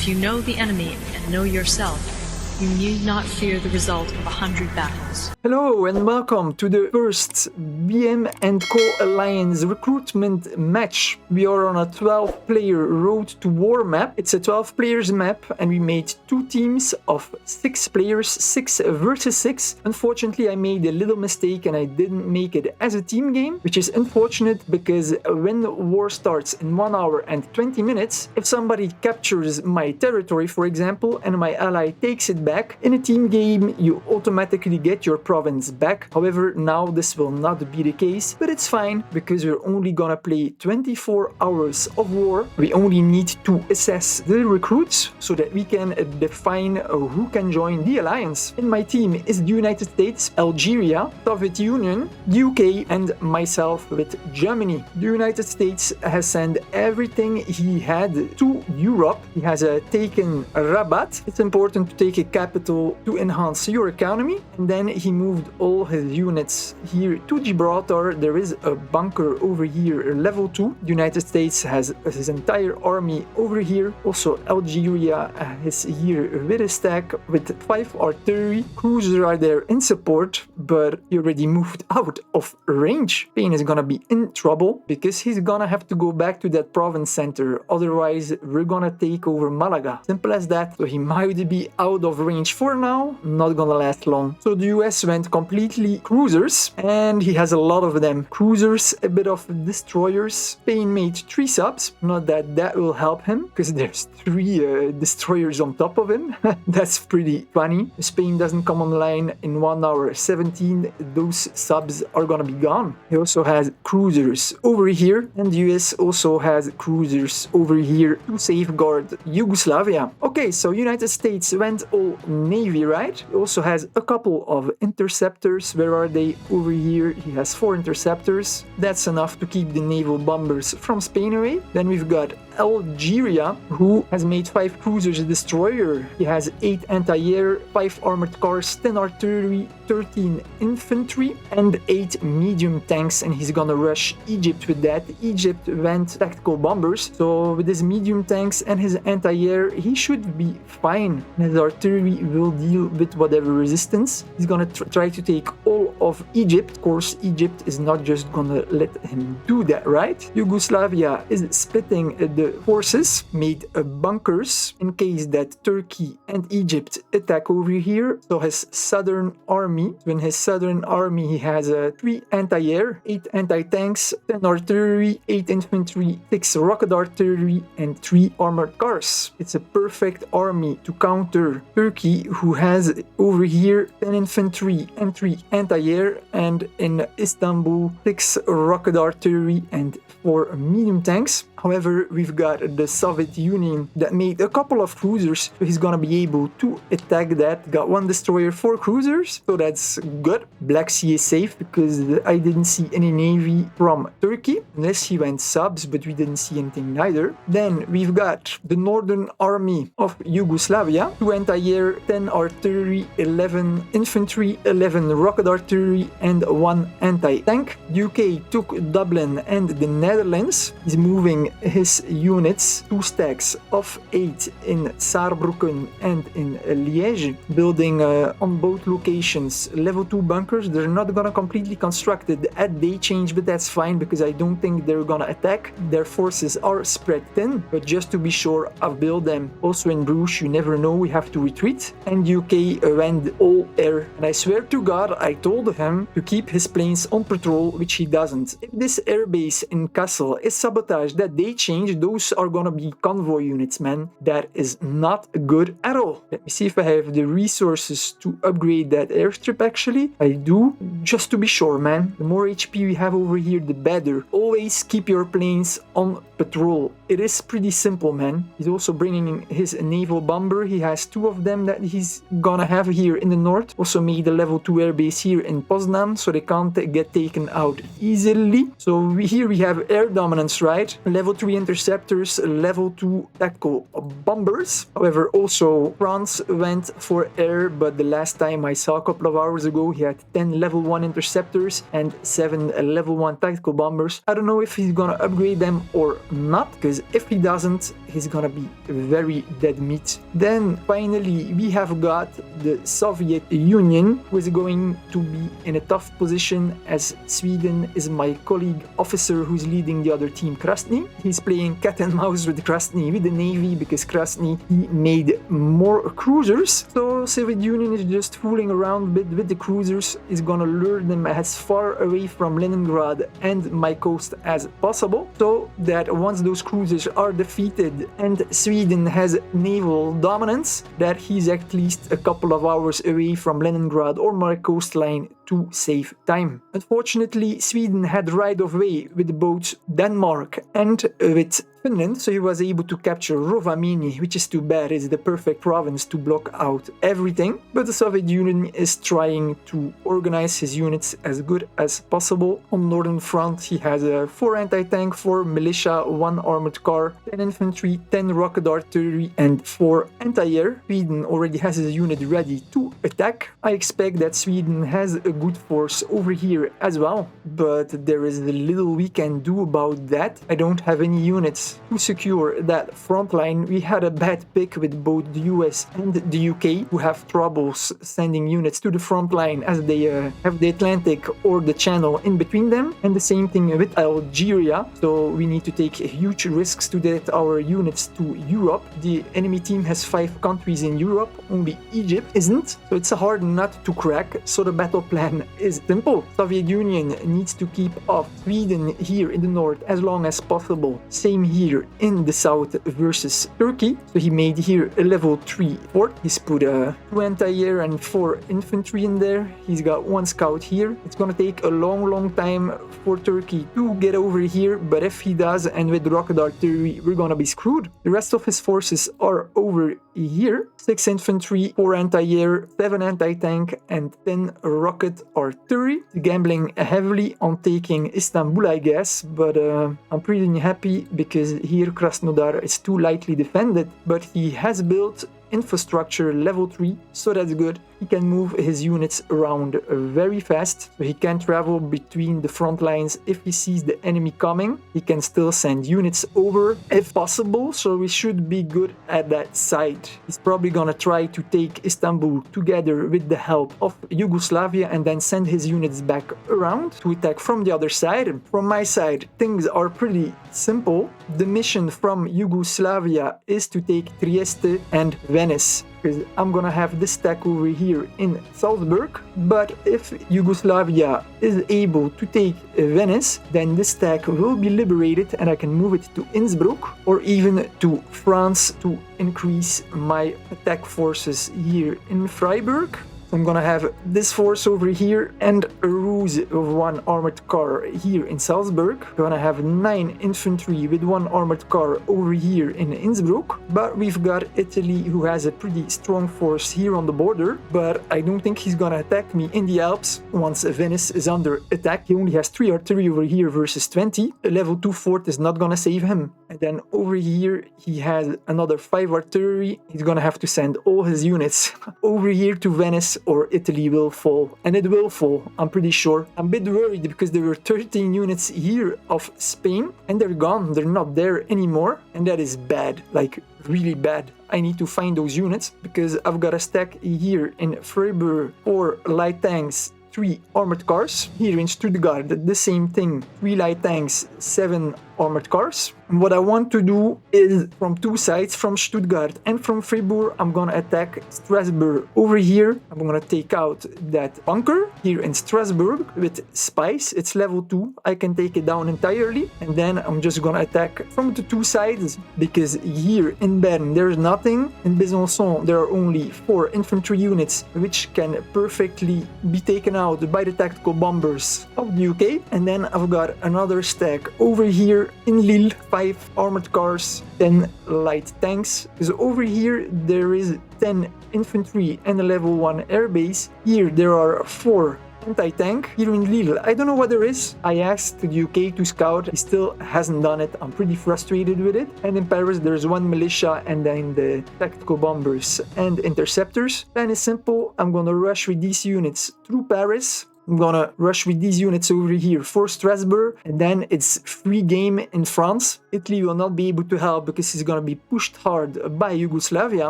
If you know the enemy and know yourself, you need not fear the result of 100 battles. Hello and welcome to the first BM&Co Alliance recruitment match. We are on a 12-player Road to War map. It's a 12 players map and we made two teams of 6 players, 6 versus 6. Unfortunately, I made a little mistake and I didn't make it as a team game, which is unfortunate because when the war starts in 1 hour and 20 minutes, if somebody captures my territory, for example, and my ally takes it back, in a team game you automatically get your province back. However, now this will not be the case, but it's fine because we're only gonna play 24 hours of war. We only need to assess the recruits so that we can define who can join the alliance. In my team is the United States, Algeria, Soviet Union, UK and myself with Germany. The United States has sent everything he had to Europe. He has taken Rabat. It's important to take a capital to enhance your economy, and then he moved all his units here to Gibraltar. There is a bunker over here, level 2. The United States has his entire army over here. Also Algeria is here with a stack with 5 artillery. Cruisers are there in support, but he already moved out of range. Spain is gonna be in trouble because he's gonna have to go back to that province center, otherwise we're gonna take over Malaga. Simple as that. So he might be out of range for now, not gonna last long. So the US went completely cruisers and he has a lot of them. Cruisers, a bit of destroyers. Spain made 3 subs, not that that will help him because there's 3 destroyers on top of him. That's pretty funny. Spain doesn't come online in 1 hour 17, those subs are gonna be gone. He also has cruisers over here and the US also has cruisers over here to safeguard Yugoslavia. Okay, so United States went all navy, right? He also has a couple of interceptors. Where are they? Over here. He has 4 interceptors. That's enough to keep the naval bombers from Spain away. Then we've got Algeria, who has made 5 cruisers, a destroyer. He has 8 anti-air, 5 armored cars, 10 artillery, 13 infantry, and 8 medium tanks, and he's gonna rush Egypt with that. Egypt went tactical bombers, so with his medium tanks and his anti-air, he should be fine. His artillery will deal with whatever resistance. He's gonna try to take all of Egypt. Of course, Egypt is not just gonna let him do that, right? Yugoslavia is splitting the forces, made bunkers in case that Turkey and Egypt attack over here. So his southern army, in his southern army he has 3 anti-air, 8 anti-tanks, 10 artillery, 8 infantry, 6 rocket artillery and 3 armored cars. It's a perfect army to counter Turkey, who has over here 10 infantry and 3 anti-air, and in Istanbul 6 rocket artillery and 4 medium tanks. However, we've got the Soviet Union that made a couple of cruisers, so he's gonna be able to attack that. Got 1 destroyer, 4 cruisers, so that's good. Black Sea is safe because I didn't see any navy from Turkey, unless he went subs, but we didn't see anything neither. Then we've got the Northern Army of Yugoslavia, 2 anti-air, 10 artillery, 11 infantry, 11 rocket artillery, and 1 anti-tank. UK took Dublin and the Netherlands. He's moving his units, 2 stacks of 8 in Saarbrücken and in Liège, building on both locations level 2 bunkers. They're not gonna completely construct it at day change, but that's fine because I don't think they're gonna attack. Their forces are spread thin, but just to be sure, I've built them. Also in Bruges, you never know, we have to retreat. And UK went all air, and I swear to God, I told him to keep his planes on patrol, which he doesn't. If this airbase in Kassel is sabotaged that day change, those are gonna be convoy units, man. That is not good at all. Let me see if I have the resources to upgrade that airstrip. Actually, I do, just to be sure, man. The more HP we have over here, the better. Always keep your planes on patrol. It is pretty simple, man. He's also bringing in his naval bomber. He has 2 of them that he's gonna have here in the north. Also made a level 2 airbase here in Poznan, so they can't get taken out easily. So here we have air dominance, right? Level 3 interceptors, level 2 tactical bombers. However, also France went for air, but the last time I saw a couple of hours ago, he had 10 level 1 interceptors and 7 level 1 tactical bombers. I don't know if he's gonna upgrade them or not, because if he doesn't, he's gonna be very dead meat. Then finally we have got the Soviet Union, who is going to be in a tough position as Sweden is my colleague officer who's leading the other team, Krasny. He's playing cat and mouse with Krasny, with the Navy, because Krasny, he made more cruisers. So Soviet Union is just fooling around a bit with the cruisers, is gonna lure them as far away from Leningrad and my coast as possible, so that once those cruisers are defeated and Sweden has naval dominance, that he's at least a couple of hours away from Leningrad or my coastline to save time. Unfortunately, Sweden had right of way with both Denmark and with Finland, so he was able to capture Rovaniemi, which is too bad. It's the perfect province to block out everything. But the Soviet Union is trying to organize his units as good as possible. On Northern Front, he has 4 anti-tank, 4 militia, 1 armored car, 10 infantry, 10 rocket artillery, and 4 anti-air. Sweden already has his unit ready to attack. I expect that Sweden has a good force over here as well, but there is little we can do about that. I don't have any units to secure that front line. We had a bad pick with both the US and the UK, who have troubles sending units to the front line as they have the Atlantic or the Channel in between them, and the same thing with Algeria. So we need to take huge risks to get our units to Europe. The enemy team has 5 countries in Europe, only Egypt isn't, so it's a hard nut to crack. So the battle plan is simple. Soviet Union needs to keep off Sweden here in the north as long as possible. Same here in the south versus Turkey. So he made here a level 3 fort. He's put 2 anti-air and 4 infantry in there. He's got 1 scout here. It's gonna take a long time for Turkey to get over here, but if he does, and with rocket artillery, we're gonna be screwed. The rest of his forces are over here. 6 infantry, 4 anti-air, 7 anti-tank, and 10 rocket artillery. Gambling heavily on taking Istanbul, I guess, but I'm pretty happy because here Krasnodar is too lightly defended, but he has built infrastructure level 3, so that's good. He can move his units around very fast, so he can travel between the front lines. If he sees the enemy coming, he can still send units over if possible, so we should be good at that side. He's probably gonna try to take Istanbul together with the help of Yugoslavia and then send his units back around to attack from the other side. From my side, things are pretty simple. The mission from Yugoslavia is to take Trieste and Venice, because I'm gonna have this stack over here in Salzburg. But if Yugoslavia is able to take Venice, then this stack will be liberated and I can move it to Innsbruck or even to France to increase my attack forces here in Freiburg. I'm gonna have this force over here and a ruse of 1 armored car here in Salzburg. Gonna have 9 infantry with 1 armored car over here in Innsbruck. But we've got Italy, who has a pretty strong force here on the border, but I don't think he's gonna attack me in the Alps once Venice is under attack. He only has 3 artillery over here versus 20. A level 2 fort is not gonna save him. And then over here he has another 5 artillery. He's gonna have to send all his units over here to Venice, or Italy will fall. And it will fall, I'm pretty sure. I'm a bit worried because there were 13 units here of Spain and they're gone. They're not there anymore. And that is bad, like really bad. I need to find those units because I've got a stack here in Freiburg, 4 light tanks, 3 armored cars. Here in Stuttgart, the same thing, 3 light tanks, 7 armored cars. And what I want to do is from 2 sides, from Stuttgart and from Freiburg, I'm gonna attack Strasbourg over here. I'm gonna take out that bunker here in Strasbourg with spies. It's level 2. I can take it down entirely. And then I'm just gonna attack from the 2 sides, because here in Bern there's nothing. In Besançon there are only 4 infantry units which can perfectly be taken out by the tactical bombers of the UK. And then I've got another stack over here in Lille, 5 armored cars, 10 light tanks. Because over here there is 10 infantry and a level 1 airbase. Here there are 4 anti-tank. Here in Lille, I don't know what there is. I asked the UK to scout. He still hasn't done it. I'm pretty frustrated with it. And in Paris, there's 1 militia and then the tactical bombers and interceptors. Plan is simple. I'm gonna rush with these units through Paris. I'm gonna rush with these units over here for Strasbourg, and then it's free game in France. Italy will not be able to help because he's gonna be pushed hard by Yugoslavia.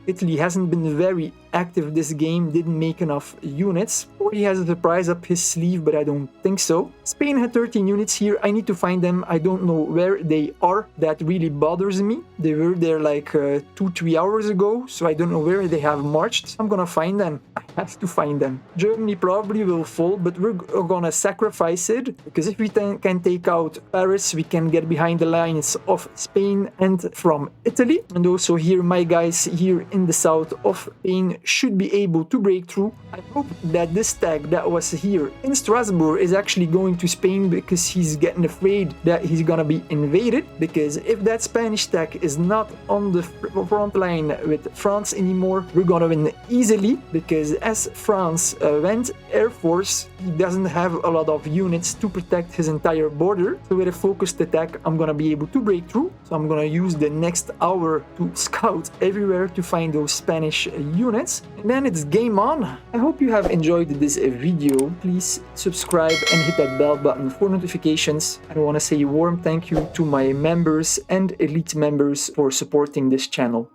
Italy hasn't been very active this game, didn't make enough units. Or he has a surprise up his sleeve, but I don't think so. Spain had 13 units here. I need to find them. I don't know where they are. That really bothers me. They were there like 2-3 hours ago, so I don't know where they have marched. I'm gonna find them. I have to find them. Germany probably will fall, but we're gonna sacrifice it, because if we can take out Paris, we can get behind the lines of Spain and from Italy. And also here, my guys here in the south of Spain should be able to break through. I hope that this tag that was here in Strasbourg is actually going to Spain, because he's getting afraid that he's gonna be invaded. Because if that Spanish tag is not on the front line with France anymore, we're gonna win easily, because as France went Air Force, he doesn't have a lot of units to protect his entire border. So with a focused attack, I'm gonna be able to break through. So I'm gonna use the next hour to scout everywhere to find those Spanish units, and then it's game on. I hope you have enjoyed this video. Please subscribe and hit that bell button for notifications. I want to say a warm thank you to my members and elite members for supporting this channel.